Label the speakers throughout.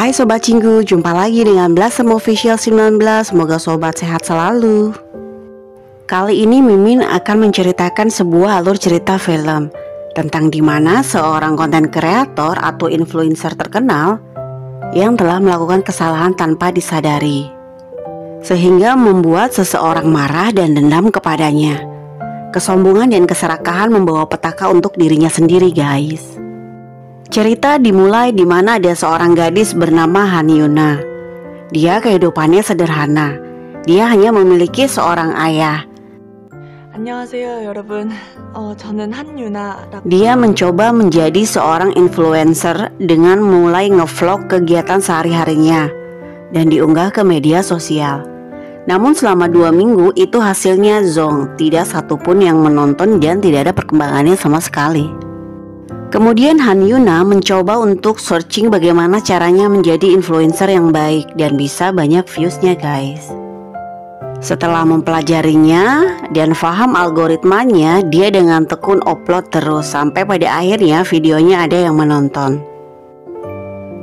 Speaker 1: Hai Sobat Cinggu, jumpa lagi dengan Blossom Official 19. Semoga Sobat sehat selalu. Kali ini Mimin akan menceritakan sebuah alur cerita film tentang dimana seorang konten kreator atau influencer terkenal yang telah melakukan kesalahan tanpa disadari, sehingga membuat seseorang marah dan dendam kepadanya. Kesombongan dan keserakahan membawa petaka untuk dirinya sendiri, guys. Cerita dimulai di mana ada seorang gadis bernama Han Yuna. Dia kehidupannya sederhana. Dia hanya memiliki seorang ayah.
Speaker 2: 안녕하세요 여러분. 저는 한유나라고.
Speaker 1: Dia mencoba menjadi seorang influencer dengan mulai ngevlog kegiatan sehari-harinya dan diunggah ke media sosial. Namun selama 2 minggu itu hasilnya zonk, tidak satupun yang menonton dan tidak ada perkembangannya sama sekali. Kemudian Han Yuna mencoba untuk searching bagaimana caranya menjadi influencer yang baik dan bisa banyak viewsnya, guys. Setelah mempelajarinya dan paham algoritmanya, dia dengan tekun upload terus sampai pada akhirnya videonya ada yang menonton.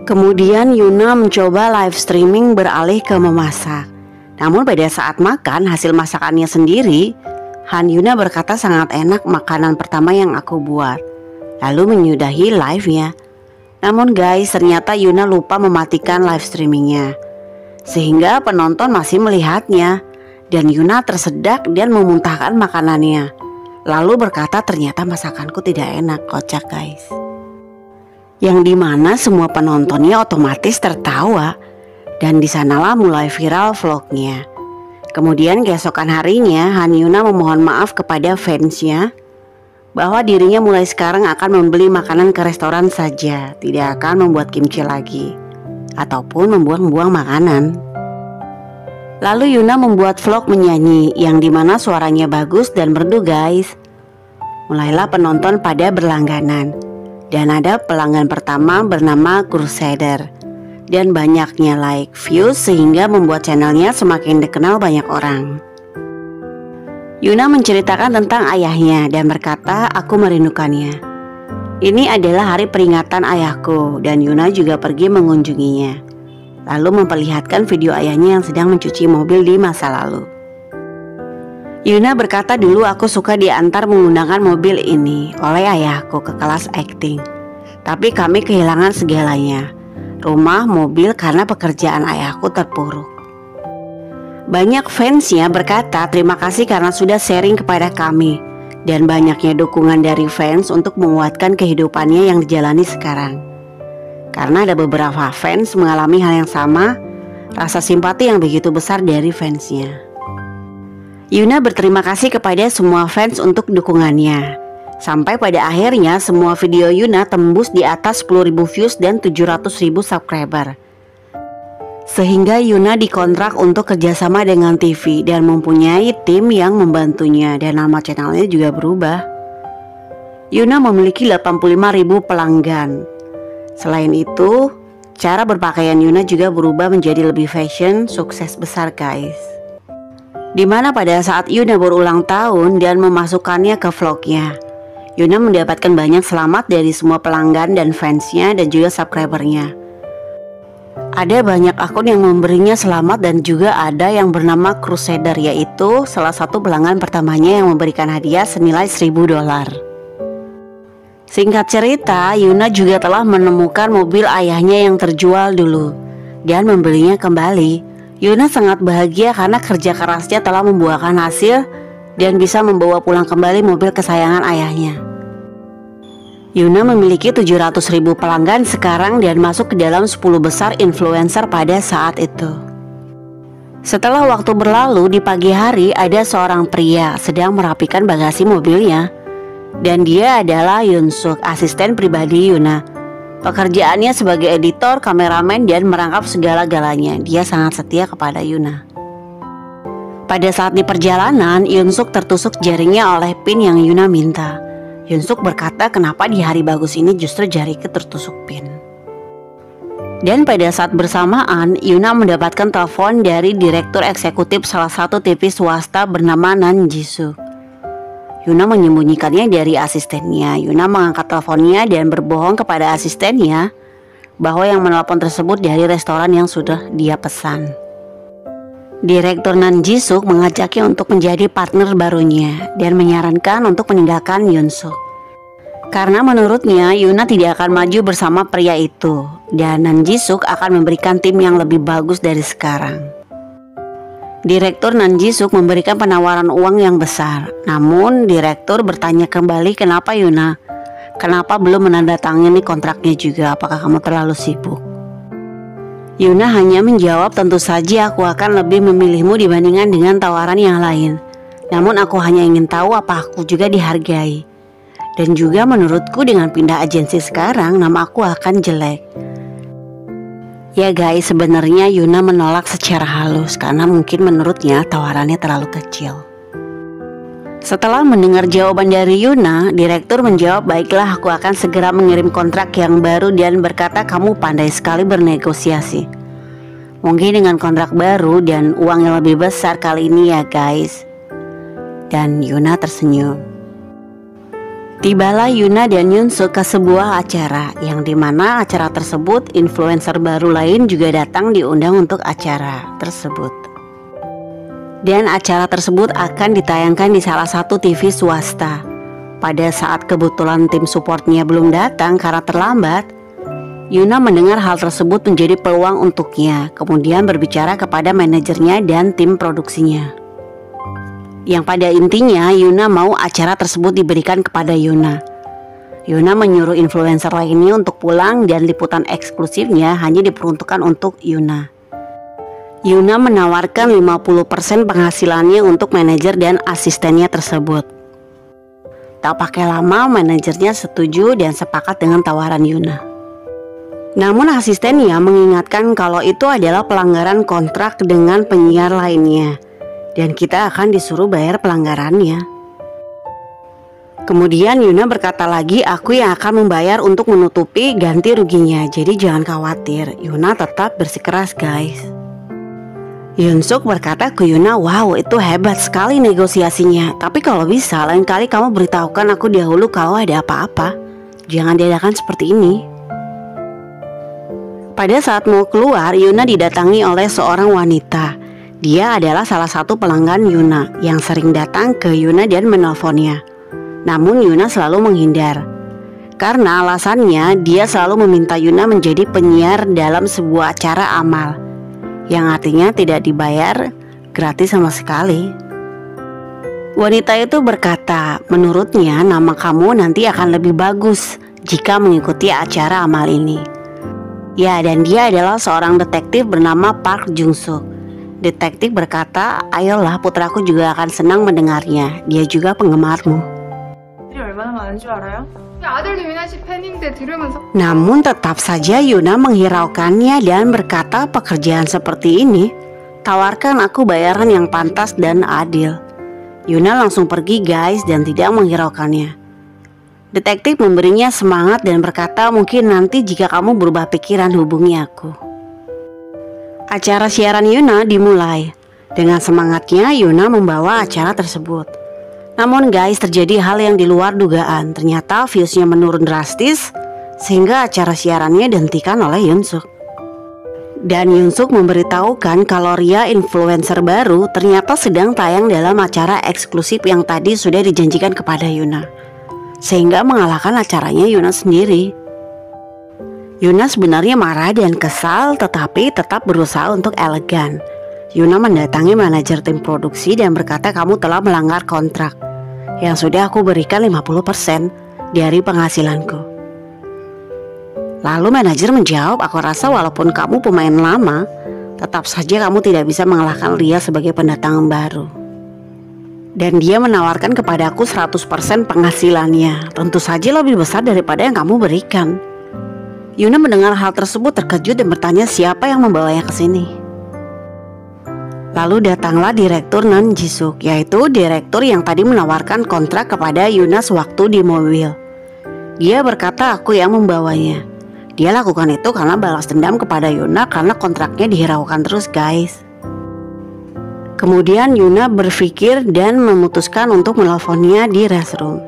Speaker 1: Kemudian Yuna mencoba live streaming beralih ke memasak. Namun pada saat makan hasil masakannya sendiri, Han Yuna berkata sangat enak makanan pertama yang aku buat, lalu menyudahi live-nya. Namun guys, ternyata Yuna lupa mematikan live streamingnya, sehingga penonton masih melihatnya. Dan Yuna tersedak dan memuntahkan makanannya, lalu berkata ternyata masakanku tidak enak. Kocak, guys. Yang dimana semua penontonnya otomatis tertawa. Dan disanalah mulai viral vlognya. Kemudian keesokan harinya Han Yuna memohon maaf kepada fansnya bahwa dirinya mulai sekarang akan membeli makanan ke restoran saja, tidak akan membuat kimchi lagi ataupun membuang-buang makanan. Lalu Yuna membuat vlog menyanyi yang dimana suaranya bagus dan merdu, guys. Mulailah penonton pada berlangganan. Dan ada pelanggan pertama bernama Crusader. Dan banyaknya like, views sehingga membuat channelnya semakin dikenal banyak orang. Yuna menceritakan tentang ayahnya dan berkata, aku merindukannya. Ini adalah hari peringatan ayahku dan Yuna juga pergi mengunjunginya. Lalu memperlihatkan video ayahnya yang sedang mencuci mobil di masa lalu. Yuna berkata, dulu aku suka diantar menggunakan mobil ini oleh ayahku ke kelas akting. Tapi kami kehilangan segalanya, rumah, mobil, karena pekerjaan ayahku terpuruk. Banyak fansnya berkata terima kasih karena sudah sharing kepada kami. Dan banyaknya dukungan dari fans untuk menguatkan kehidupannya yang dijalani sekarang. Karena ada beberapa fans mengalami hal yang sama, rasa simpati yang begitu besar dari fansnya. Yuna berterima kasih kepada semua fans untuk dukungannya. Sampai pada akhirnya semua video Yuna tembus di atas 10.000 views dan 700.000 subscriber. Sehingga Yuna dikontrak untuk kerjasama dengan TV dan mempunyai tim yang membantunya dan nama channelnya juga berubah. Yuna memiliki 85.000 pelanggan. Selain itu, cara berpakaian Yuna juga berubah menjadi lebih fashion, sukses besar, guys. Dimana pada saat Yuna berulang tahun dan memasukkannya ke vlognya, Yuna mendapatkan banyak selamat dari semua pelanggan dan fansnya dan juga subscribernya. Ada banyak akun yang memberinya selamat dan juga ada yang bernama Crusader, yaitu salah satu pelanggan pertamanya yang memberikan hadiah senilai $1.000. Singkat cerita, Yuna juga telah menemukan mobil ayahnya yang terjual dulu dan membelinya kembali. Yuna sangat bahagia karena kerja kerasnya telah membuahkan hasil dan bisa membawa pulang kembali mobil kesayangan ayahnya. Yuna memiliki 700.000 pelanggan sekarang dan masuk ke dalam 10 besar influencer pada saat itu. Setelah waktu berlalu, di pagi hari ada seorang pria sedang merapikan bagasi mobilnya. Dan dia adalah Yunsuk, asisten pribadi Yuna. Pekerjaannya sebagai editor, kameramen, dan merangkap segala-galanya. Dia sangat setia kepada Yuna. Pada saat di perjalanan, Yunsuk tertusuk jaringnya oleh pin yang Yuna minta. Yunsuk berkata kenapa di hari bagus ini justru jarinya tertusuk pin. Dan pada saat bersamaan, Yuna mendapatkan telepon dari direktur eksekutif salah satu TV swasta bernama Nan Jisoo. Yuna menyembunyikannya dari asistennya. Yuna mengangkat teleponnya dan berbohong kepada asistennya bahwa yang menelpon tersebut dari restoran yang sudah dia pesan. Direktur Nan Ji-suk mengajaknya untuk menjadi partner barunya dan menyarankan untuk meninggalkan Yoon-suk. Karena menurutnya Yuna tidak akan maju bersama pria itu dan Nan Ji-suk akan memberikan tim yang lebih bagus dari sekarang. Direktur Nan Ji-suk memberikan penawaran uang yang besar. Namun direktur bertanya kembali, kenapa Yuna? Kenapa belum menandatangani kontraknya juga? Apakah kamu terlalu sibuk? Yuna hanya menjawab, tentu saja aku akan lebih memilihmu dibandingkan dengan tawaran yang lain. Namun aku hanya ingin tahu apa aku juga dihargai. Dan juga menurutku dengan pindah agensi sekarang nama aku akan jelek. Ya guys, sebenarnya Yuna menolak secara halus karena mungkin menurutnya tawarannya terlalu kecil. Setelah mendengar jawaban dari Yuna, direktur menjawab, baiklah, aku akan segera mengirim kontrak yang baru dan berkata kamu pandai sekali bernegosiasi. Mungkin dengan kontrak baru dan uang yang lebih besar kali ini ya guys. Dan Yuna tersenyum. Tibalah Yuna dan Yoon-suk ke sebuah acara yang dimana acara tersebut influencer baru lain juga datang diundang untuk acara tersebut. Dan acara tersebut akan ditayangkan di salah satu TV swasta. Pada saat kebetulan tim supportnya belum datang karena terlambat, Yuna mendengar hal tersebut menjadi peluang untuknya, kemudian berbicara kepada manajernya dan tim produksinya. Yang pada intinya Yuna mau acara tersebut diberikan kepada Yuna. Yuna menyuruh influencer lainnya untuk pulang dan liputan eksklusifnya hanya diperuntukkan untuk Yuna. Yuna menawarkan 50% penghasilannya untuk manajer dan asistennya tersebut. Tak pakai lama manajernya setuju dan sepakat dengan tawaran Yuna. Namun asistennya mengingatkan kalau itu adalah pelanggaran kontrak dengan penyiar lainnya. Dan kita akan disuruh bayar pelanggarannya. Kemudian Yuna berkata lagi, aku yang akan membayar untuk menutupi ganti ruginya. Jadi jangan khawatir, Yuna tetap bersikeras guys. Yoon-suk berkata ke Yuna, wow itu hebat sekali negosiasinya. Tapi kalau bisa lain kali kamu beritahukan aku dahulu kalau ada apa-apa. Jangan diadakan seperti ini. Pada saat mau keluar, Yuna didatangi oleh seorang wanita. Dia adalah salah satu pelanggan Yuna yang sering datang ke Yuna dan menelponnya. Namun Yuna selalu menghindar. Karena alasannya dia selalu meminta Yuna menjadi penyiar dalam sebuah acara amal, yang artinya tidak dibayar gratis sama sekali. Wanita itu berkata, menurutnya nama kamu nanti akan lebih bagus jika mengikuti acara amal ini. Ya, dan dia adalah seorang detektif bernama Park Jung-suk. Detektif berkata, ayolah putraku juga akan senang mendengarnya. Dia juga penggemarmu. Namun tetap saja Yuna menghiraukannya dan berkata, pekerjaan seperti ini, tawarkan aku bayaran yang pantas dan adil. Yuna langsung pergi guys dan tidak menghiraukannya. Detektif memberinya semangat dan berkata, mungkin nanti jika kamu berubah pikiran hubungi aku. Acara siaran Yuna dimulai. Dengan semangatnya Yuna membawa acara tersebut. Namun guys, terjadi hal yang di luar dugaan. Ternyata viewsnya menurun drastis sehingga acara siarannya dihentikan oleh Yoon-suk. Dan Yoon-suk memberitahukan kalau Ria influencer baru ternyata sedang tayang dalam acara eksklusif yang tadi sudah dijanjikan kepada Yuna, sehingga mengalahkan acaranya Yuna sendiri. Yuna sebenarnya marah dan kesal tetapi tetap berusaha untuk elegan. Yuna mendatangi manajer tim produksi dan berkata, kamu telah melanggar kontrak yang sudah aku berikan 50% dari penghasilanku. Lalu manajer menjawab, aku rasa walaupun kamu pemain lama, tetap saja kamu tidak bisa mengalahkan Ria sebagai pendatang baru. Dan dia menawarkan kepadaku 100% penghasilannya, tentu saja lebih besar daripada yang kamu berikan. Yuna mendengar hal tersebut terkejut dan bertanya siapa yang membawanya ke sini. Lalu datanglah direktur Nan Ji-suk, yaitu direktur yang tadi menawarkan kontrak kepada Yuna sewaktu di mobil. Dia berkata aku yang membawanya. Dia lakukan itu karena balas dendam kepada Yuna karena kontraknya dihiraukan terus guys. Kemudian Yuna berpikir dan memutuskan untuk menelponnya di restroom.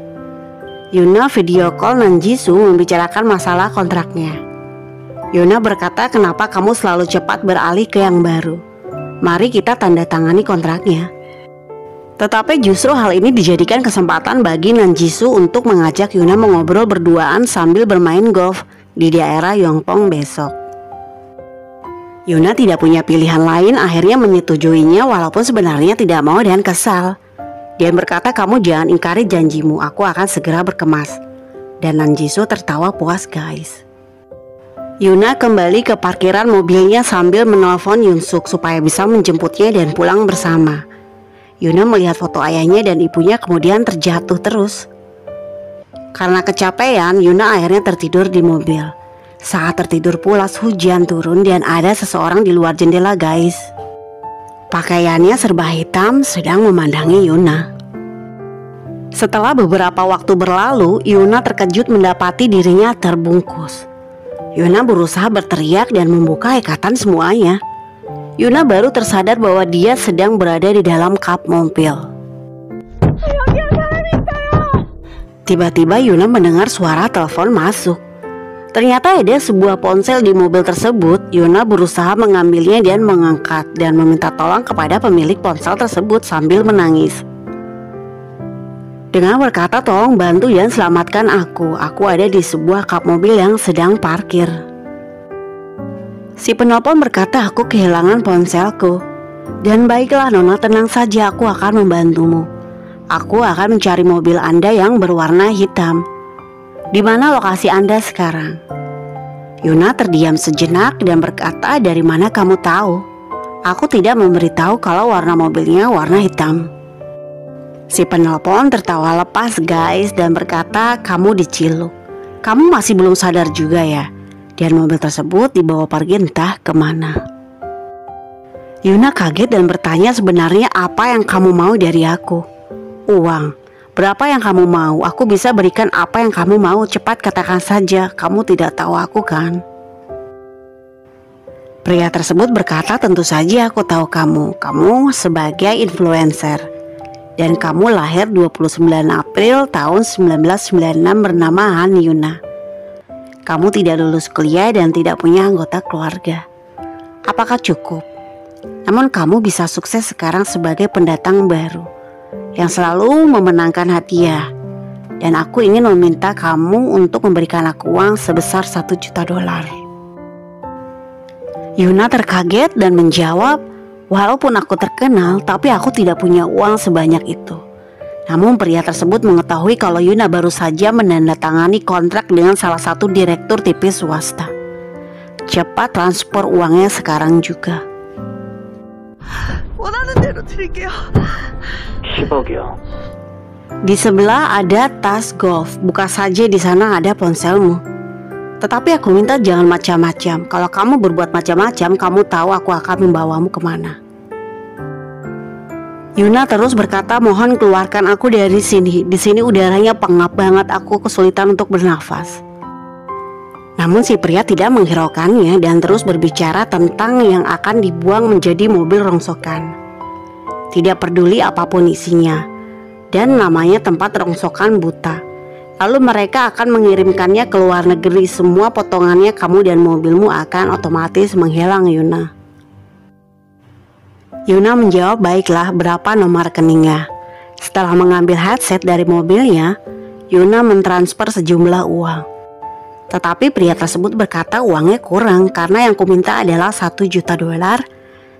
Speaker 1: Yuna video call Nan Ji-suk membicarakan masalah kontraknya. Yuna berkata, kenapa kamu selalu cepat beralih ke yang baru? Mari kita tanda tangani kontraknya. Tetapi justru hal ini dijadikan kesempatan bagi Nan Jisoo untuk mengajak Yuna mengobrol berduaan sambil bermain golf di daerah Yongpong besok. Yuna tidak punya pilihan lain, akhirnya menyetujuinya walaupun sebenarnya tidak mau dan kesal. Dia berkata, kamu jangan ingkari janjimu, aku akan segera berkemas. Dan Nan Jisoo tertawa puas guys. Yuna kembali ke parkiran mobilnya sambil menelpon Yoon-suk supaya bisa menjemputnya dan pulang bersama. Yuna melihat foto ayahnya dan ibunya kemudian terjatuh terus. Karena kecapean, Yuna akhirnya tertidur di mobil. Saat tertidur pulas, hujan turun dan ada seseorang di luar jendela guys. Pakaiannya serba hitam sedang memandangi Yuna. Setelah beberapa waktu berlalu, Yuna terkejut mendapati dirinya terbungkus. Yuna berusaha berteriak dan membuka ikatan semuanya. Yuna baru tersadar bahwa dia sedang berada di dalam kap mobil. Tiba-tiba Yuna mendengar suara telepon masuk. Ternyata ada sebuah ponsel di mobil tersebut. Yuna berusaha mengambilnya dan mengangkat dan meminta tolong kepada pemilik ponsel tersebut sambil menangis. Dengan berkata, tolong bantu dan selamatkan aku ada di sebuah kap mobil yang sedang parkir. Si penelpon berkata, aku kehilangan ponselku. Dan baiklah Nona, tenang saja, aku akan membantumu. Aku akan mencari mobil Anda yang berwarna hitam. Di mana lokasi Anda sekarang? Yuna terdiam sejenak dan berkata, dari mana kamu tahu? Aku tidak memberitahu kalau warna mobilnya warna hitam. Si penelpon tertawa lepas guys dan berkata, kamu diciluk. Kamu masih belum sadar juga ya? Dan mobil tersebut dibawa pergi entah kemana. Yuna kaget dan bertanya, sebenarnya apa yang kamu mau dari aku? Uang. Berapa yang kamu mau? Aku bisa berikan apa yang kamu mau. Cepat katakan saja, kamu tidak tahu aku kan? Pria tersebut berkata, tentu saja aku tahu kamu. Kamu sebagai influencer. Dan kamu lahir 29 April tahun 1996 bernama Han Yuna. Kamu tidak lulus kuliah dan tidak punya anggota keluarga. Apakah cukup? Namun kamu bisa sukses sekarang sebagai pendatang baru yang selalu memenangkan hadiah. Dan aku ingin meminta kamu untuk memberikan aku uang sebesar $1 juta. Yuna terkaget dan menjawab, walaupun aku terkenal, tapi aku tidak punya uang sebanyak itu. Namun pria tersebut mengetahui kalau Yuna baru saja menandatangani kontrak dengan salah satu direktur TV swasta. Cepat transfer uangnya sekarang juga. Di sebelah ada tas golf. Buka saja, di sana ada ponselmu. Tetapi aku minta jangan macam-macam. Kalau kamu berbuat macam-macam, kamu tahu aku akan membawamu kemana. Yuna terus berkata, mohon keluarkan aku dari sini. Di sini udaranya pengap banget, aku kesulitan untuk bernafas. Namun si pria tidak menghiraukannya dan terus berbicara tentang yang akan dibuang menjadi mobil rongsokan. Tidak peduli apapun isinya. Dan namanya tempat rongsokan buta. Lalu mereka akan mengirimkannya ke luar negeri. Semua potongannya kamu dan mobilmu akan otomatis menghilang, Yuna. Yuna menjawab, baiklah, berapa nomor rekeningnya? Setelah mengambil headset dari mobilnya, Yuna mentransfer sejumlah uang. Tetapi pria tersebut berkata uangnya kurang karena yang kuminta adalah $1 juta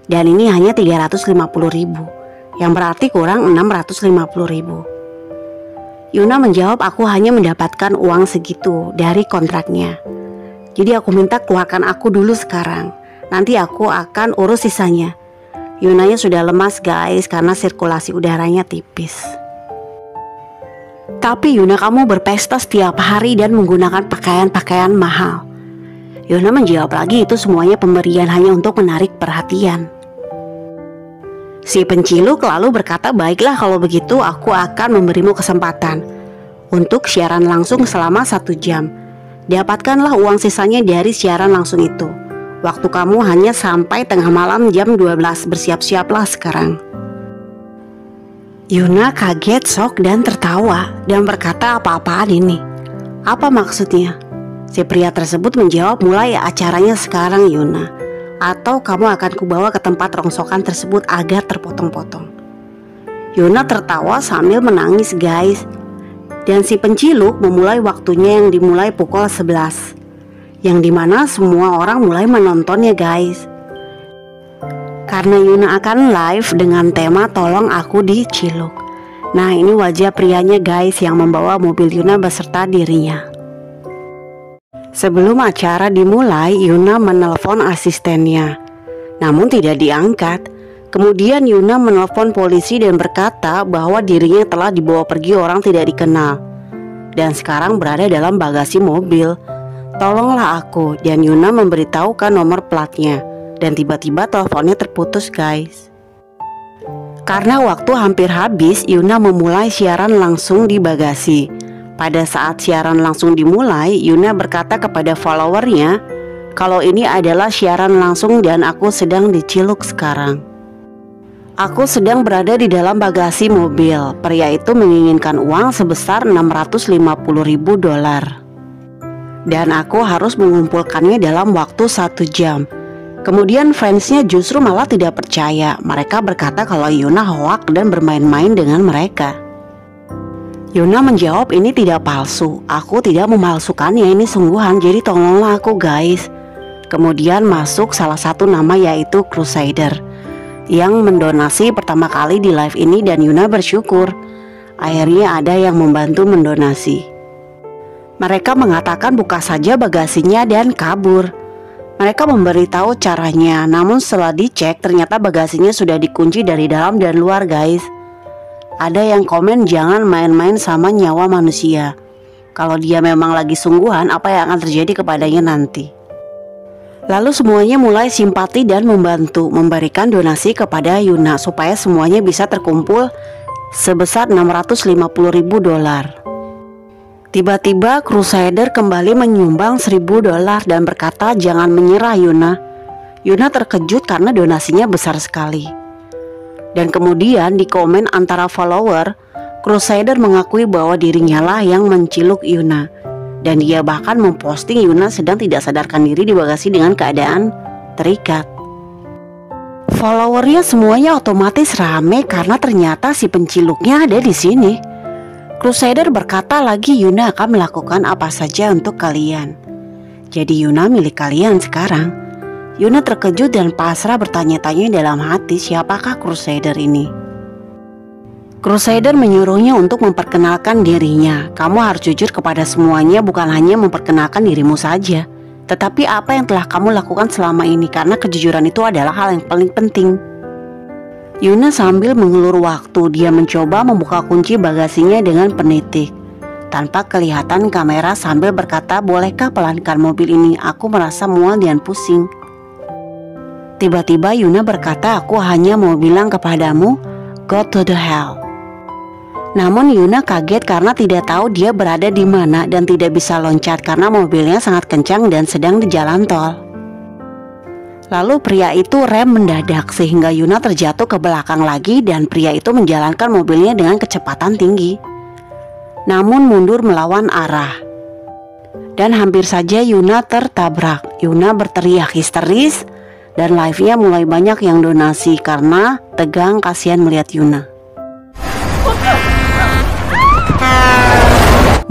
Speaker 1: dan ini hanya 350.000, yang berarti kurang 650.000. Yuna menjawab, aku hanya mendapatkan uang segitu dari kontraknya. Jadi aku minta keluarkan aku dulu sekarang. Nanti aku akan urus sisanya. Yunanya sudah lemas guys karena sirkulasi udaranya tipis. Tapi Yuna, kamu berpesta setiap hari dan menggunakan pakaian-pakaian mahal. Yuna menjawab lagi, itu semuanya pemberian hanya untuk menarik perhatian. Si penciluk lalu berkata, baiklah kalau begitu aku akan memberimu kesempatan untuk siaran langsung selama 1 jam. Dapatkanlah uang sisanya dari siaran langsung itu. Waktu kamu hanya sampai tengah malam jam 12, bersiap-siaplah sekarang. Yuna kaget, shock dan tertawa dan berkata, apa-apaan ini? Apa maksudnya? Si pria tersebut menjawab, mulai acaranya sekarang Yuna, atau kamu akan kubawa ke tempat rongsokan tersebut agar terpotong-potong. Yuna tertawa sambil menangis guys. Dan si penciluk memulai waktunya yang dimulai pukul 11, yang dimana semua orang mulai menontonnya guys. Karena Yuna akan live dengan tema tolong aku diciluk. Nah ini wajah prianya guys yang membawa mobil Yuna beserta dirinya. Sebelum acara dimulai, Yuna menelpon asistennya, namun tidak diangkat. Kemudian Yuna menelpon polisi dan berkata bahwa dirinya telah dibawa pergi orang tidak dikenal dan sekarang berada dalam bagasi mobil. Tolonglah aku. Dan Yuna memberitahukan nomor platnya. Dan tiba-tiba teleponnya terputus guys. Karena waktu hampir habis, Yuna memulai siaran langsung di bagasi. Pada saat siaran langsung dimulai, Yuna berkata kepada followernya kalau ini adalah siaran langsung dan aku sedang diciluk sekarang. Aku sedang berada di dalam bagasi mobil. Pria itu menginginkan uang sebesar $650.000 dan aku harus mengumpulkannya dalam waktu 1 jam. Kemudian fansnya justru malah tidak percaya. Mereka berkata kalau Yuna hoak dan bermain-main dengan mereka. Yuna menjawab, ini tidak palsu, aku tidak memalsukannya, ini sungguhan, jadi tolonglah aku guys. Kemudian masuk salah satu nama yaitu Crusader yang mendonasi pertama kali di live ini dan Yuna bersyukur akhirnya ada yang membantu mendonasi. Mereka mengatakan buka saja bagasinya dan kabur. Mereka memberitahu caranya, namun setelah dicek ternyata bagasinya sudah dikunci dari dalam dan luar guys. Ada yang komen jangan main-main sama nyawa manusia. Kalau dia memang lagi sungguhan, apa yang akan terjadi kepadanya nanti. Lalu semuanya mulai simpati dan membantu memberikan donasi kepada Yuna supaya semuanya bisa terkumpul sebesar $650.000. Tiba-tiba Crusader kembali menyumbang $1.000 dan berkata jangan menyerah Yuna. Yuna terkejut karena donasinya besar sekali. Dan kemudian di komen antara follower, Crusader mengakui bahwa dirinya lah yang menciluk Yuna. Dan dia bahkan memposting Yuna sedang tidak sadarkan diri di bagasi dengan keadaan terikat. Followernya semuanya otomatis rame karena ternyata si penciluknya ada di sini. Crusader berkata lagi Yuna akan melakukan apa saja untuk kalian. Jadi Yuna milik kalian sekarang. Yuna terkejut dan pasrah bertanya-tanya dalam hati siapakah Crusader ini. Crusader menyuruhnya untuk memperkenalkan dirinya. Kamu harus jujur kepada semuanya, bukan hanya memperkenalkan dirimu saja, tetapi apa yang telah kamu lakukan selama ini, karena kejujuran itu adalah hal yang paling penting. Yuna sambil mengulur waktu, dia mencoba membuka kunci bagasinya dengan penitik. Tanpa kelihatan kamera sambil berkata, bolehkah pelankan mobil ini, aku merasa mual dan pusing. Tiba-tiba Yuna berkata, aku hanya mau bilang kepadamu, go to the hell. Namun Yuna kaget karena tidak tahu dia berada di mana dan tidak bisa loncat karena mobilnya sangat kencang dan sedang di jalan tol. Lalu pria itu rem mendadak sehingga Yuna terjatuh ke belakang lagi dan pria itu menjalankan mobilnya dengan kecepatan tinggi. Namun mundur melawan arah. Dan hampir saja Yuna tertabrak. Yuna berteriak histeris dan live-nya mulai banyak yang donasi karena tegang kasihan melihat Yuna.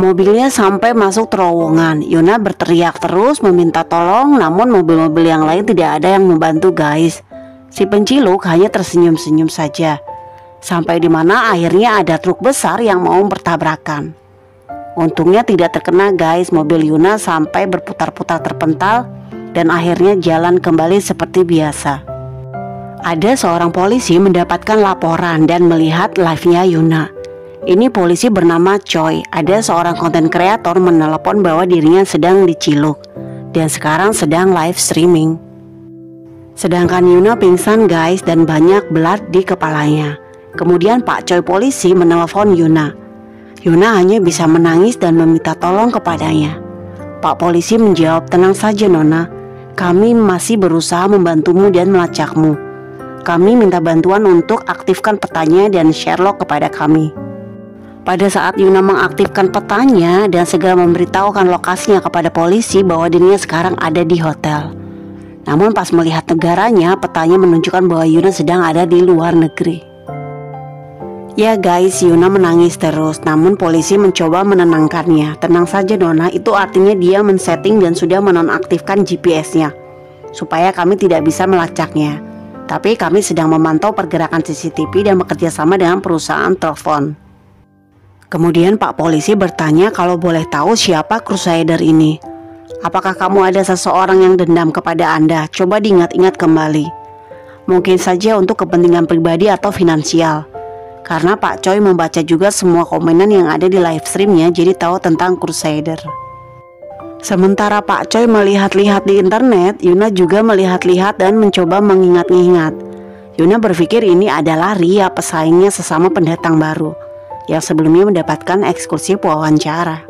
Speaker 1: Mobilnya sampai masuk terowongan. Yuna berteriak terus meminta tolong, namun mobil-mobil yang lain tidak ada yang membantu guys. Si penciluk hanya tersenyum-senyum saja. Sampai di mana akhirnya ada truk besar yang mau bertabrakan. Untungnya tidak terkena guys. Mobil Yuna sampai berputar-putar terpental dan akhirnya jalan kembali seperti biasa. Ada seorang polisi mendapatkan laporan dan melihat live-nya Yuna. Ini polisi bernama Choi. Ada seorang konten kreator menelepon bahwa dirinya sedang diciluk dan sekarang sedang live streaming. Sedangkan Yuna pingsan guys dan banyak belat di kepalanya. Kemudian Pak Choi polisi menelepon Yuna. Yuna hanya bisa menangis dan meminta tolong kepadanya. Pak polisi menjawab, tenang saja Nona, kami masih berusaha membantumu dan melacakmu. Kami minta bantuan untuk aktifkan petanya dan Sherlock kepada kami. Pada saat Yuna mengaktifkan petanya dan segera memberitahukan lokasinya kepada polisi bahwa dirinya sekarang ada di hotel. Namun pas melihat negaranya, petanya menunjukkan bahwa Yuna sedang ada di luar negeri. Ya guys, Yuna menangis terus, namun polisi mencoba menenangkannya. Tenang saja Nona, itu artinya dia men-setting dan sudah menonaktifkan GPS-nya supaya kami tidak bisa melacaknya. Tapi kami sedang memantau pergerakan CCTV dan bekerja sama dengan perusahaan telepon. Kemudian Pak Polisi bertanya kalau boleh tahu siapa Crusader ini. Apakah kamu ada seseorang yang dendam kepada Anda? Coba diingat-ingat kembali. Mungkin saja untuk kepentingan pribadi atau finansial. Karena Pak Choi membaca juga semua komenan yang ada di live streamnya, jadi tahu tentang Crusader. Sementara Pak Choi melihat-lihat di internet, Yuna juga melihat-lihat dan mencoba mengingat-ingat. Yuna berpikir ini adalah Ria, pesaingnya sesama pendatang baru yang sebelumnya mendapatkan eksklusif wawancara.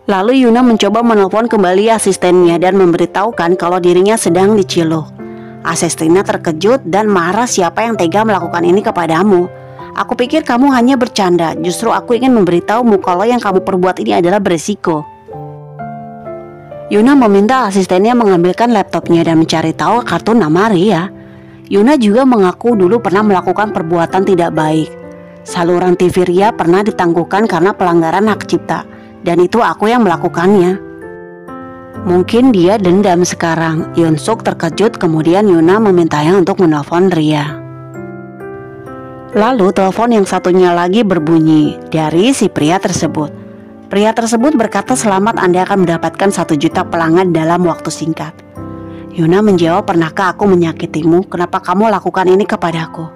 Speaker 1: Lalu Yuna mencoba menelpon kembali asistennya dan memberitahukan kalau dirinya sedang diciluk. Asistennya terkejut dan marah, siapa yang tega melakukan ini kepadamu? Aku pikir kamu hanya bercanda, justru aku ingin memberitahumu kalau yang kamu perbuat ini adalah beresiko. Yuna meminta asistennya mengambilkan laptopnya dan mencari tahu kartu nama Ria. Yuna juga mengaku dulu pernah melakukan perbuatan tidak baik. Saluran TV Ria pernah ditangguhkan karena pelanggaran hak cipta, dan itu aku yang melakukannya. Mungkin dia dendam sekarang. Yunsuk terkejut, kemudian Yuna memintanya untuk menelpon Ria. Lalu telepon yang satunya lagi berbunyi dari si pria tersebut. Pria tersebut berkata, selamat, Anda akan mendapatkan 1 juta pelanggan dalam waktu singkat. Yuna menjawab, pernahkah aku menyakitimu? Kenapa kamu lakukan ini kepadaku?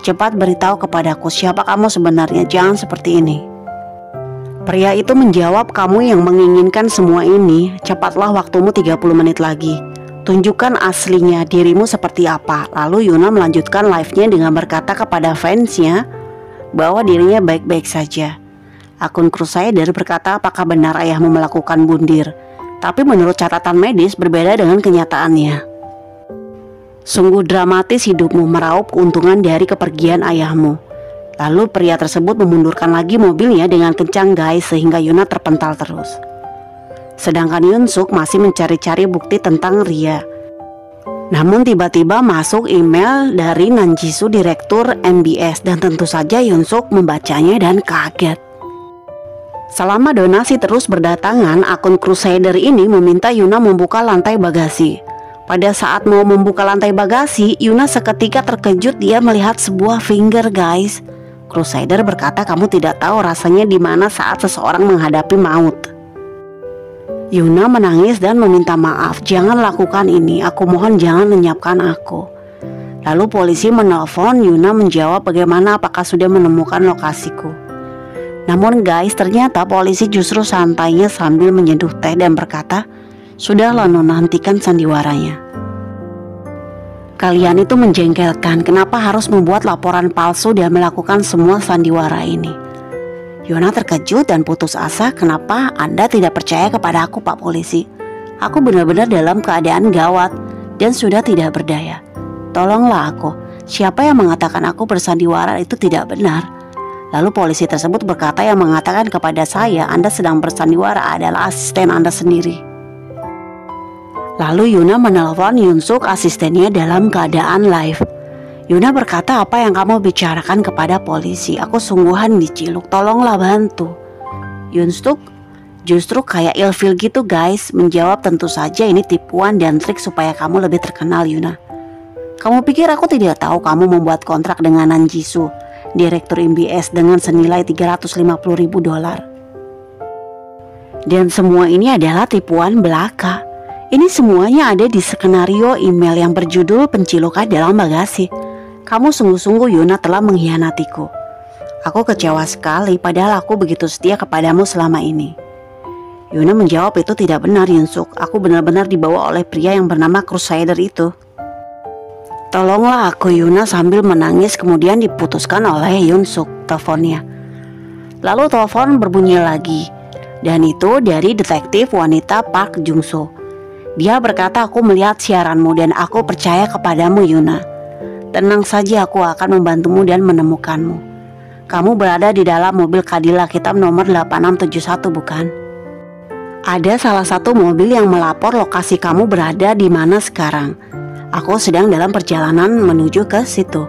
Speaker 1: Cepat beritahu kepadaku siapa kamu sebenarnya, jangan seperti ini. Pria itu menjawab, kamu yang menginginkan semua ini, cepatlah waktumu 30 menit lagi. Tunjukkan aslinya, dirimu seperti apa. Lalu Yuna melanjutkan live-nya dengan berkata kepada fansnya bahwa dirinya baik-baik saja. Akun Crusader berkata, apakah benar ayahmu melakukan bundir? Tapi menurut catatan medis berbeda dengan kenyataannya. Sungguh dramatis hidupmu, meraup keuntungan dari kepergian ayahmu. Lalu pria tersebut memundurkan lagi mobilnya dengan kencang guys, sehingga Yuna terpental terus. Sedangkan Yunsuk masih mencari-cari bukti tentang Ria. Namun tiba-tiba masuk email dari Nanjisu, direktur MBS, dan tentu saja Yunsuk membacanya dan kaget. Selama donasi terus berdatangan, akun Crusader ini meminta Yuna membuka lantai bagasi. Pada saat mau membuka lantai bagasi, Yuna seketika terkejut, dia melihat sebuah finger guys. Crusader berkata, kamu tidak tahu rasanya di mana saat seseorang menghadapi maut. Yuna menangis dan meminta maaf, jangan lakukan ini, aku mohon jangan lenyapkan aku. Lalu polisi menelpon, Yuna menjawab bagaimana, apakah sudah menemukan lokasiku. Namun guys, ternyata polisi justru santainya sambil menyeduh teh dan berkata, sudahlah Nona, hentikan sandiwaranya. Kalian itu menjengkelkan, kenapa harus membuat laporan palsu dan melakukan semua sandiwara ini? Yuna terkejut dan putus asa, kenapa Anda tidak percaya kepada aku Pak Polisi? Aku benar-benar dalam keadaan gawat dan sudah tidak berdaya. Tolonglah aku, siapa yang mengatakan aku bersandiwara itu tidak benar? Lalu polisi tersebut berkata, yang mengatakan kepada saya Anda sedang bersandiwara adalah asisten Anda sendiri. Lalu Yuna menelpon Yunsuk, asistennya, dalam keadaan live. Yuna berkata, apa yang kamu bicarakan kepada polisi? Aku sungguhan diciluk, tolonglah bantu. Yunsuk justru kayak ilfil gitu guys, menjawab, tentu saja ini tipuan dan trik supaya kamu lebih terkenal Yuna. Kamu pikir aku tidak tahu kamu membuat kontrak dengan Nanjisu, direktur MBS, dengan senilai $350.000. Dan semua ini adalah tipuan belaka. Ini semuanya ada di skenario email yang berjudul Pencilukan dalam Bagasi. Kamu sungguh-sungguh Yuna telah mengkhianatiku. Aku kecewa sekali, padahal aku begitu setia kepadamu selama ini. Yuna menjawab, itu tidak benar Yunsuk. Aku benar-benar dibawa oleh pria yang bernama Crusader itu. Tolonglah aku, Yuna sambil menangis. Kemudian diputuskan oleh Yunsuk teleponnya. Lalu telepon berbunyi lagi, dan itu dari detektif wanita Park Jung-soo. Dia berkata, aku melihat siaranmu dan aku percaya kepadamu Yuna. Tenang saja, aku akan membantumu dan menemukanmu. Kamu berada di dalam mobil Cadillac hitam nomor 8671 bukan? Ada salah satu mobil yang melapor lokasi kamu berada di mana sekarang. Aku sedang dalam perjalanan menuju ke situ.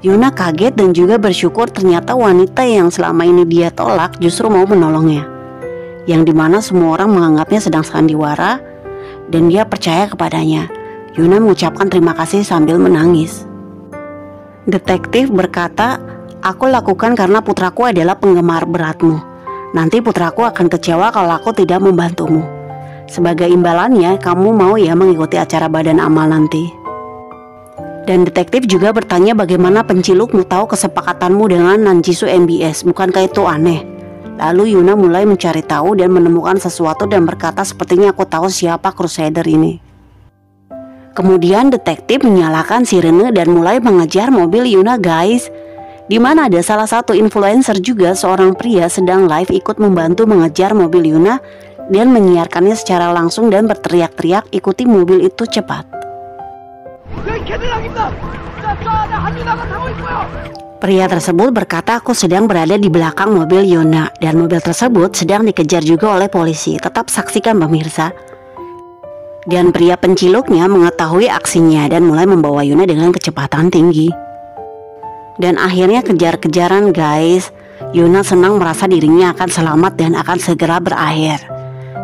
Speaker 1: Yuna kaget dan juga bersyukur ternyata wanita yang selama ini dia tolak justru mau menolongnya. Yang dimana semua orang menganggapnya sedang sandiwara dan dia percaya kepadanya. Yuna mengucapkan terima kasih sambil menangis. Detektif berkata, aku lakukan karena putraku adalah penggemar beratmu. Nanti putraku akan kecewa kalau aku tidak membantumu. Sebagai imbalannya, kamu mau ya mengikuti acara badan amal nanti? Dan detektif juga bertanya bagaimana pencilukmu tahu kesepakatanmu dengan Nanjisu MBS. Bukankah itu aneh? Lalu Yuna mulai mencari tahu dan menemukan sesuatu dan berkata sepertinya aku tahu siapa Crusader ini. Kemudian detektif menyalakan sirene dan mulai mengejar mobil Yuna guys. Di mana ada salah satu influencer juga seorang pria sedang live ikut membantu mengejar mobil Yuna dan menyiarkannya secara langsung dan berteriak-teriak ikuti mobil itu cepat. Pria tersebut berkata aku sedang berada di belakang mobil Yuna dan mobil tersebut sedang dikejar juga oleh polisi. Tetap saksikan pemirsa. Dan pria penciluknya mengetahui aksinya dan mulai membawa Yuna dengan kecepatan tinggi. Dan akhirnya kejar-kejaran guys. Yuna senang merasa dirinya akan selamat dan akan segera berakhir.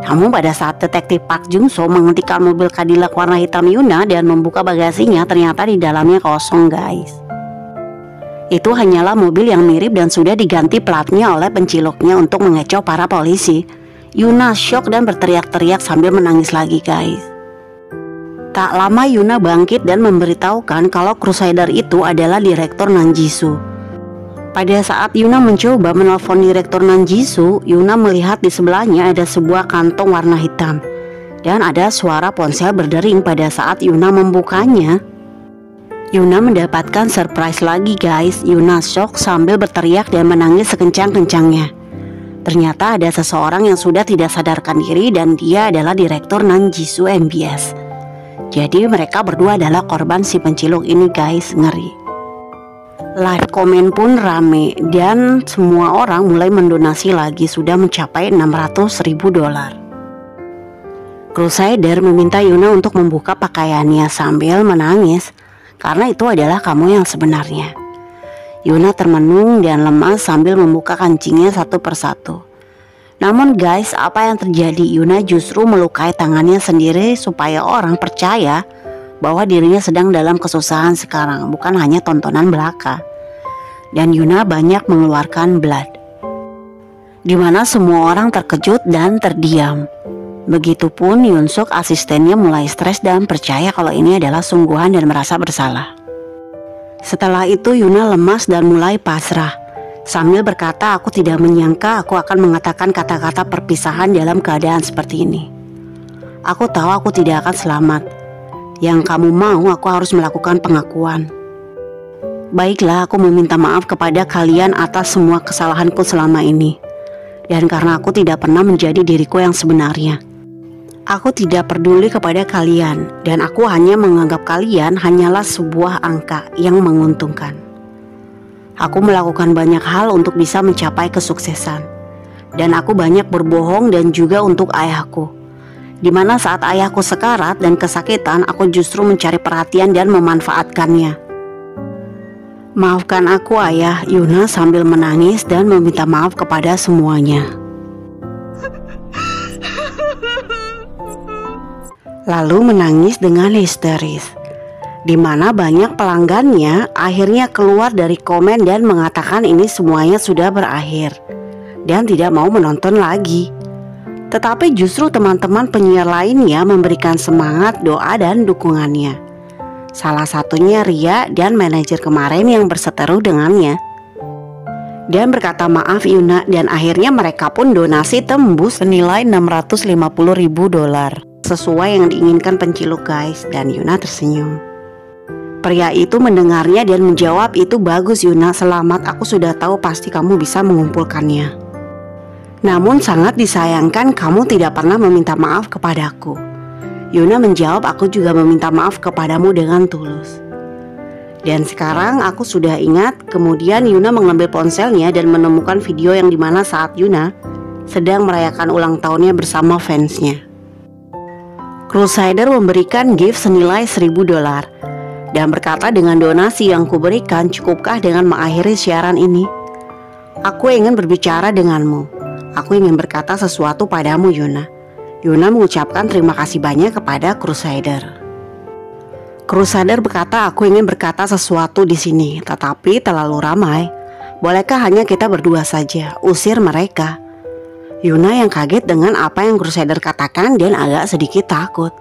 Speaker 1: Namun pada saat detektif Park Jung So menghentikan mobil Cadillac warna hitam Yuna dan membuka bagasinya, ternyata di dalamnya kosong guys. Itu hanyalah mobil yang mirip dan sudah diganti platnya oleh penciluknya untuk mengecoh para polisi. Yuna syok dan berteriak-teriak sambil menangis lagi guys. Tak lama Yuna bangkit dan memberitahukan kalau Crusader itu adalah Direktur Nanjisu. Pada saat Yuna mencoba menelpon Direktur Nanjisu, Yuna melihat di sebelahnya ada sebuah kantong warna hitam. Dan ada suara ponsel berdering pada saat Yuna membukanya. Yuna mendapatkan surprise lagi guys. Yuna shock sambil berteriak dan menangis sekencang-kencangnya. Ternyata ada seseorang yang sudah tidak sadarkan diri dan dia adalah Direktur Nanjisu MBS. Jadi mereka berdua adalah korban si penciluk ini guys, ngeri. Live komen pun rame dan semua orang mulai mendonasi lagi, sudah mencapai $600.000. Crusader meminta Yuna untuk membuka pakaiannya sambil menangis karena itu adalah kamu yang sebenarnya. Yuna termenung dan lemas sambil membuka kancingnya satu persatu. Namun guys, apa yang terjadi? Yuna justru melukai tangannya sendiri supaya orang percaya bahwa dirinya sedang dalam kesusahan sekarang, bukan hanya tontonan belaka. Dan Yuna banyak mengeluarkan blood. Dimana semua orang terkejut dan terdiam. Begitupun Yunsuk asistennya mulai stres dan percaya kalau ini adalah sungguhan dan merasa bersalah. Setelah itu Yuna lemas dan mulai pasrah. Sambil berkata aku tidak menyangka aku akan mengatakan kata-kata perpisahan dalam keadaan seperti ini. Aku tahu aku tidak akan selamat. Yang kamu mau aku harus melakukan pengakuan. Baiklah, aku meminta maaf kepada kalian atas semua kesalahanku selama ini. Dan karena aku tidak pernah menjadi diriku yang sebenarnya. Aku tidak peduli kepada kalian dan aku hanya menganggap kalian hanyalah sebuah angka yang menguntungkan. Aku melakukan banyak hal untuk bisa mencapai kesuksesan. Dan aku banyak berbohong dan juga untuk ayahku. Dimana saat ayahku sekarat dan kesakitan, aku justru mencari perhatian dan memanfaatkannya. Maafkan aku ayah, Yuna sambil menangis dan meminta maaf kepada semuanya. Lalu menangis dengan histeris. Di mana banyak pelanggannya akhirnya keluar dari komen dan mengatakan ini semuanya sudah berakhir dan tidak mau menonton lagi. Tetapi justru teman-teman penyiar lainnya memberikan semangat, doa dan dukungannya. Salah satunya Ria dan manajer kemarin yang berseteru dengannya. Dan berkata maaf Yuna, dan akhirnya mereka pun donasi tembus senilai $650.000 sesuai yang diinginkan penciluk guys. Dan Yuna tersenyum. Pria itu mendengarnya dan menjawab, itu bagus Yuna, selamat, aku sudah tahu pasti kamu bisa mengumpulkannya. Namun sangat disayangkan kamu tidak pernah meminta maaf kepadaku. Yuna menjawab, aku juga meminta maaf kepadamu dengan tulus. Dan sekarang aku sudah ingat. Kemudian Yuna mengambil ponselnya dan menemukan video yang dimana saat Yuna sedang merayakan ulang tahunnya bersama fansnya. Crusader memberikan gift senilai $1.000 dan berkata, dengan donasi yang kuberikan cukupkah dengan mengakhiri siaran ini? Aku ingin berbicara denganmu. Aku ingin berkata sesuatu padamu, Yuna. Yuna mengucapkan terima kasih banyak kepada Crusader. Crusader berkata, aku ingin berkata sesuatu di sini, tetapi terlalu ramai. Bolehkah hanya kita berdua saja? Usir mereka. Yuna yang kaget dengan apa yang Crusader katakan dan agak sedikit takut.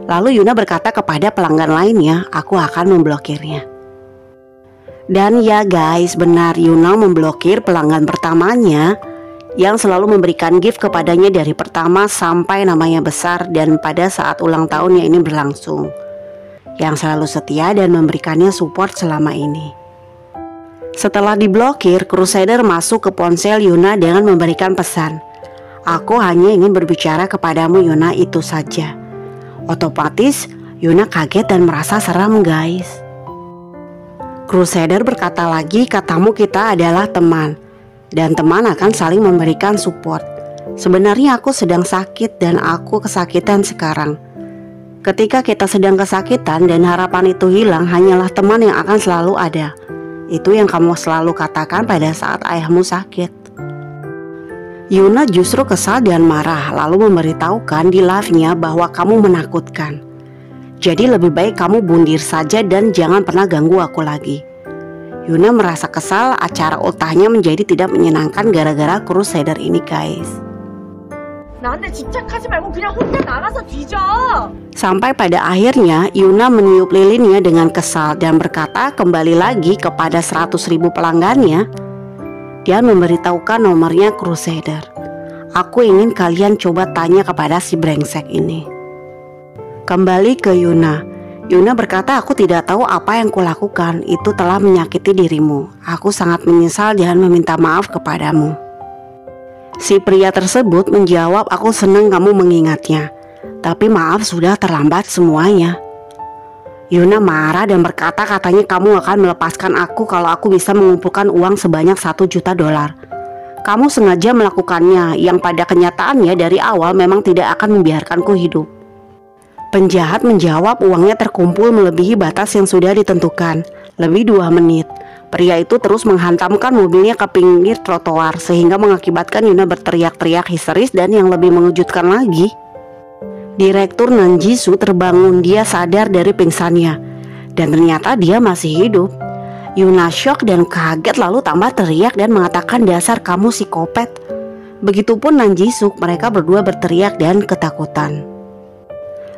Speaker 1: Lalu Yuna berkata kepada pelanggan lainnya, aku akan memblokirnya. Dan ya guys, benar, Yuna memblokir pelanggan pertamanya yang selalu memberikan gift kepadanya dari pertama sampai namanya besar dan pada saat ulang tahunnya ini berlangsung, yang selalu setia dan memberikannya support selama ini. Setelah diblokir, Crusader masuk ke ponsel Yuna dengan memberikan pesan, aku hanya ingin berbicara kepadamu Yuna, itu saja. Otomatis Yuna kaget dan merasa seram guys. Crusader berkata lagi, katamu kita adalah teman dan teman akan saling memberikan support. Sebenarnya aku sedang sakit dan aku kesakitan sekarang. Ketika kita sedang kesakitan dan harapan itu hilang, hanyalah teman yang akan selalu ada. Itu yang kamu selalu katakan pada saat ayahmu sakit. Yuna justru kesal dan marah, lalu memberitahukan di live-nya bahwa kamu menakutkan. Jadi lebih baik kamu bundir saja dan jangan pernah ganggu aku lagi. Yuna merasa kesal, acara ultahnya menjadi tidak menyenangkan gara-gara Crusader ini guys.
Speaker 3: 나한테 집착하지 말고 그냥 혼자 나가서 뒤져.
Speaker 1: Sampai pada akhirnya Yuna meniup lilinnya dengan kesal dan berkata kembali lagi kepada 100.000 pelanggannya. Dia memberitahukan nomornya Crusader. Aku ingin kalian coba tanya kepada si brengsek ini. Kembali ke Yuna. Yuna berkata, aku tidak tahu apa yang kulakukan, itu telah menyakiti dirimu. Aku sangat menyesal dan meminta maaf kepadamu. Si pria tersebut menjawab, aku senang kamu mengingatnya, tapi maaf sudah terlambat semuanya. Yuna marah dan berkata, katanya kamu akan melepaskan aku kalau aku bisa mengumpulkan uang sebanyak $1 juta. Kamu sengaja melakukannya, yang pada kenyataannya dari awal memang tidak akan membiarkanku hidup. Penjahat menjawab, uangnya terkumpul melebihi batas yang sudah ditentukan, lebih 2 menit. Pria itu terus menghantamkan mobilnya ke pinggir trotoar sehingga mengakibatkan Yuna berteriak-teriak histeris, dan yang lebih mengejutkan lagi, Direktur Nanjisu terbangun. Dia sadar dari pingsannya dan ternyata dia masih hidup. Yuna syok dan kaget, lalu tambah teriak dan mengatakan, dasar kamu psikopat. Begitupun Nanjisu, mereka berdua berteriak dan ketakutan.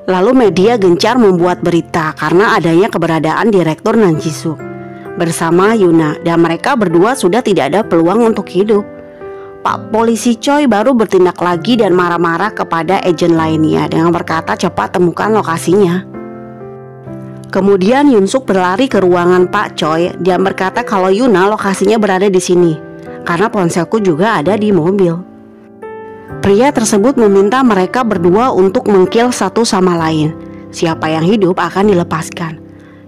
Speaker 1: Lalu media gencar membuat berita karena adanya keberadaan Direktur Nanjisu bersama Yuna, dan mereka berdua sudah tidak ada peluang untuk hidup. Pak Polisi Choi baru bertindak lagi dan marah-marah kepada agen lainnya dengan berkata, cepat temukan lokasinya. Kemudian Yunsuk berlari ke ruangan Pak Choi dan berkata kalau Yuna lokasinya berada di sini karena ponselku juga ada di mobil. Pria tersebut meminta mereka berdua untuk mengkill satu sama lain. Siapa yang hidup akan dilepaskan.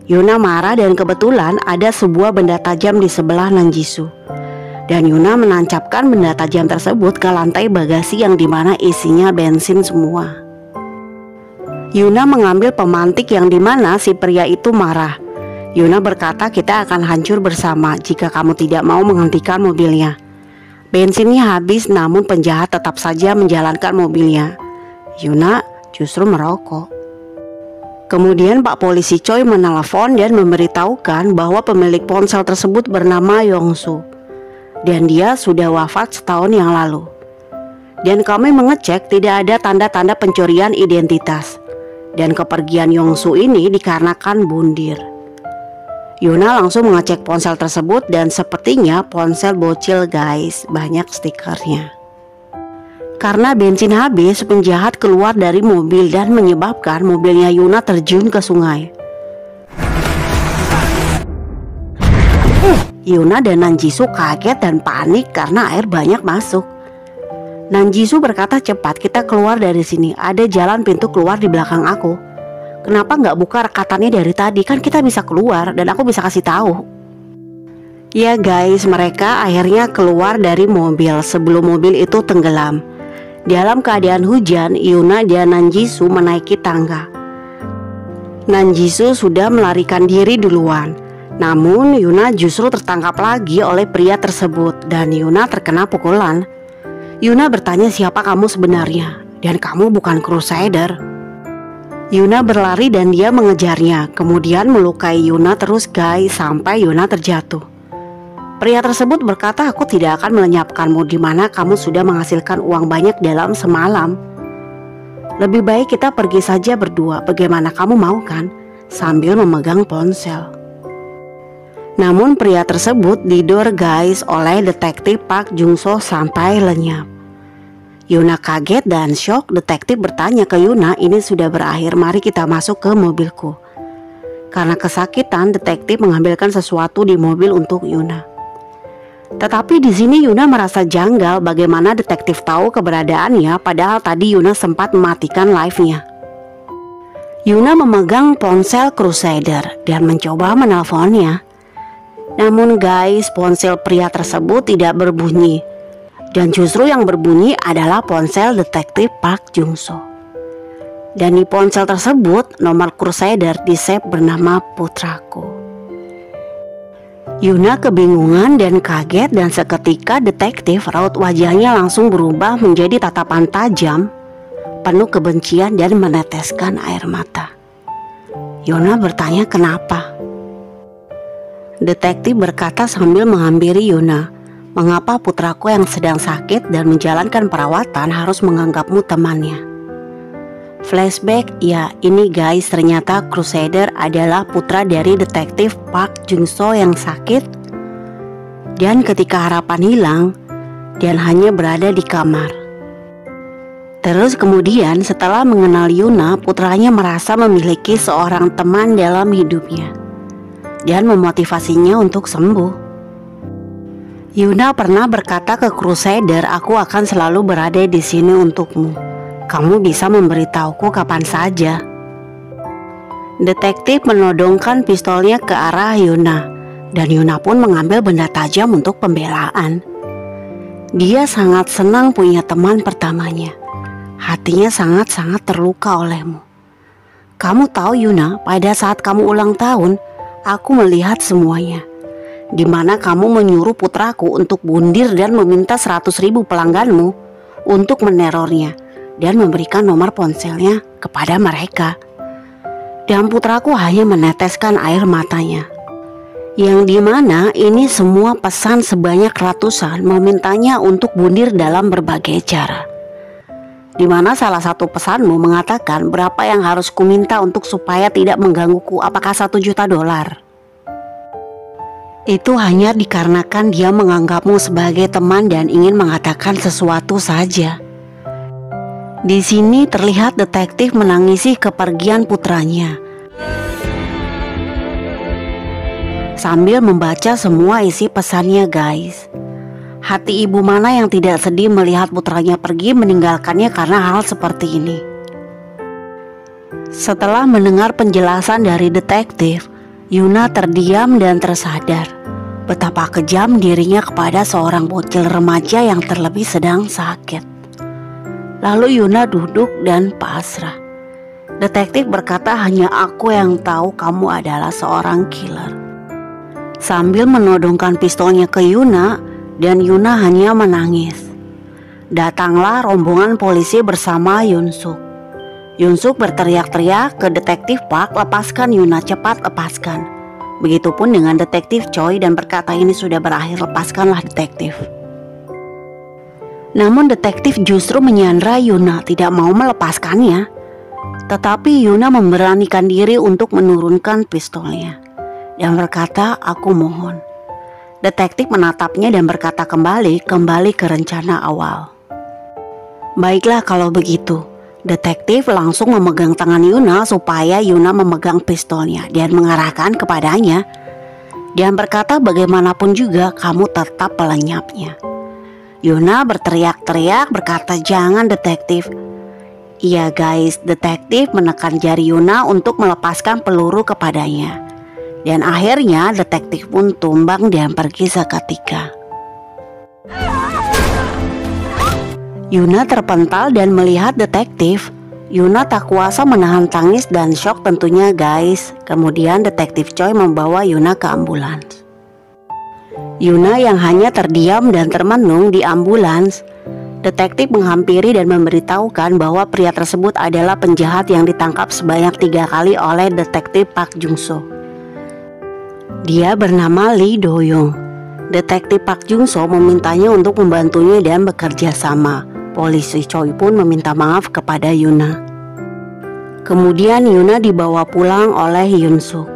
Speaker 1: Yuna marah dan kebetulan ada sebuah benda tajam di sebelah Nanjisu. Dan Yuna menancapkan benda tajam tersebut ke lantai bagasi yang dimana isinya bensin semua. Yuna mengambil pemantik yang dimana si pria itu marah. Yuna berkata, kita akan hancur bersama jika kamu tidak mau menghentikan mobilnya. Bensinnya habis, namun penjahat tetap saja menjalankan mobilnya. Yuna justru merokok. Kemudian Pak Polisi Choi menelepon dan memberitahukan bahwa pemilik ponsel tersebut bernama Yongsu dan dia sudah wafat setahun yang lalu. Dan kami mengecek tidak ada tanda-tanda pencurian identitas, dan kepergian Yongsu ini dikarenakan bundir. Yuna langsung mengecek ponsel tersebut dan sepertinya ponsel bocil guys, banyak stikernya. Karena bensin habis, penjahat keluar dari mobil dan menyebabkan mobilnya Yuna terjun ke sungai. Yuna dan Nanjisu kaget dan panik karena air banyak masuk. Nanjisu berkata, cepat kita keluar dari sini, ada jalan pintu keluar di belakang aku. Kenapa nggak buka rekatannya dari tadi? Kan kita bisa keluar dan aku bisa kasih tahu. Ya guys, mereka akhirnya keluar dari mobil sebelum mobil itu tenggelam. Dalam keadaan hujan, Yuna dan Nanjisu menaiki tangga. Nanjisu sudah melarikan diri duluan. Namun Yuna justru tertangkap lagi oleh pria tersebut dan Yuna terkena pukulan. Yuna bertanya siapa kamu sebenarnya, dan kamu bukan Crusader. Yuna berlari dan dia mengejarnya, kemudian melukai Yuna terus guys sampai Yuna terjatuh. Pria tersebut berkata, aku tidak akan melenyapkanmu di mana kamu sudah menghasilkan uang banyak dalam semalam. Lebih baik kita pergi saja berdua, bagaimana kamu mau kan? Sambil memegang ponsel. Namun pria tersebut didor guys oleh detektif Park Jung-so sampai lenyap. Yuna kaget dan shock. Detektif bertanya ke Yuna, ini sudah berakhir, mari kita masuk ke mobilku. Karena kesakitan, detektif mengambilkan sesuatu di mobil untuk Yuna. Tetapi di sini Yuna merasa janggal bagaimana detektif tahu keberadaannya padahal tadi Yuna sempat mematikan live-nya. Yuna memegang ponsel Crusader dan mencoba menelponnya. Namun guys, ponsel pria tersebut tidak berbunyi. Dan justru yang berbunyi adalah ponsel detektif Park Jung-so. Dan di ponsel tersebut nomor Crusader di-save bernama Putraku. Yuna kebingungan dan kaget dan seketika detektif raut wajahnya langsung berubah menjadi tatapan tajam, penuh kebencian dan meneteskan air mata. Yuna bertanya kenapa. Detektif berkata sambil menghampiri Yuna, mengapa putraku yang sedang sakit dan menjalankan perawatan harus menganggapmu temannya? Flashback, ya ini guys, ternyata Crusader adalah putra dari detektif Park Jung-so yang sakit. Dan ketika harapan hilang, dan hanya berada di kamar. Terus kemudian setelah mengenal Yuna, putranya merasa memiliki seorang teman dalam hidupnya. Dan memotivasinya untuk sembuh. Yuna pernah berkata ke Crusader, aku akan selalu berada di sini untukmu. Kamu bisa memberitahuku kapan saja. Detektif menodongkan pistolnya ke arah Yuna, dan Yuna pun mengambil benda tajam untuk pembelaan. Dia sangat senang punya teman pertamanya. Hatinya sangat-sangat terluka olehmu. Kamu tahu Yuna, pada saat kamu ulang tahun, aku melihat semuanya. Di mana kamu menyuruh putraku untuk bundir dan meminta 100.000 pelangganmu untuk menerornya dan memberikan nomor ponselnya kepada mereka. Dan putraku hanya meneteskan air matanya. Yang dimana ini semua pesan sebanyak ratusan memintanya untuk bundir dalam berbagai cara. Dimana salah satu pesanmu mengatakan berapa yang harus kuminta untuk supaya tidak menggangguku, apakah $1 juta? Itu hanya dikarenakan dia menganggapmu sebagai teman dan ingin mengatakan sesuatu saja. Di sini terlihat detektif menangisi kepergian putranya sambil membaca semua isi pesannya guys. Hati ibu mana yang tidak sedih melihat putranya pergi meninggalkannya karena hal seperti ini. Setelah mendengar penjelasan dari detektif, Yuna terdiam dan tersadar betapa kejam dirinya kepada seorang bocil remaja yang terlebih sedang sakit. Lalu Yuna duduk dan pasrah. Detektif berkata, hanya aku yang tahu kamu adalah seorang killer. Sambil menodongkan pistolnya ke Yuna, dan Yuna hanya menangis. Datanglah rombongan polisi bersama Yunsuk. Yunsuk berteriak-teriak ke detektif Park, lepaskan Yuna, cepat lepaskan. Begitupun dengan detektif Choi dan berkata ini sudah berakhir, lepaskanlah detektif. Namun detektif justru menyandra Yuna, tidak mau melepaskannya. Tetapi Yuna memberanikan diri untuk menurunkan pistolnya dan berkata, aku mohon. Detektif menatapnya dan berkata kembali ke rencana awal. Baiklah kalau begitu. Detektif langsung memegang tangan Yuna supaya Yuna memegang pistolnya dan mengarahkan kepadanya dan berkata bagaimanapun juga kamu tetap pelenyapnya. Yuna berteriak-teriak berkata, jangan detektif. Iya guys, detektif menekan jari Yuna untuk melepaskan peluru kepadanya. Dan akhirnya detektif pun tumbang dan pergi seketika. Yuna terpental dan melihat detektif. Yuna tak kuasa menahan tangis dan shock tentunya guys. Kemudian detektif Choi membawa Yuna ke ambulans. Yuna yang hanya terdiam dan termenung di ambulans. Detektif menghampiri dan memberitahukan bahwa pria tersebut adalah penjahat yang ditangkap sebanyak 3 kali oleh detektif Park Jung So. Dia bernama Lee Do Young. Detektif Park Jung So memintanya untuk membantunya dan bekerja sama. Polisi Choi pun meminta maaf kepada Yuna. Kemudian Yuna dibawa pulang oleh Hyun Suk.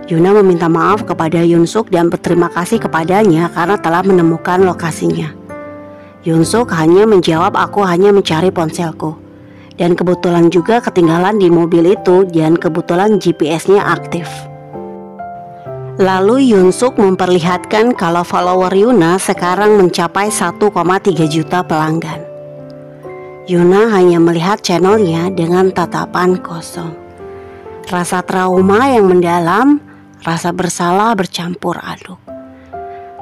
Speaker 1: Yuna meminta maaf kepada Hyun Suk dan berterima kasih kepadanya karena telah menemukan lokasinya. Hyun Suk hanya menjawab, aku hanya mencari ponselku. Dan kebetulan juga ketinggalan di mobil itu dan kebetulan GPS-nya aktif. Lalu Hyun Suk memperlihatkan kalau follower Yuna sekarang mencapai 1,3 juta pelanggan. Yuna hanya melihat channelnya dengan tatapan kosong. Rasa trauma yang mendalam, rasa bersalah bercampur aduk.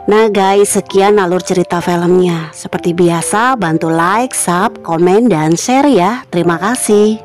Speaker 1: Nah guys, sekian alur cerita filmnya. Seperti biasa, bantu like, sub, komen, dan share ya. Terima kasih.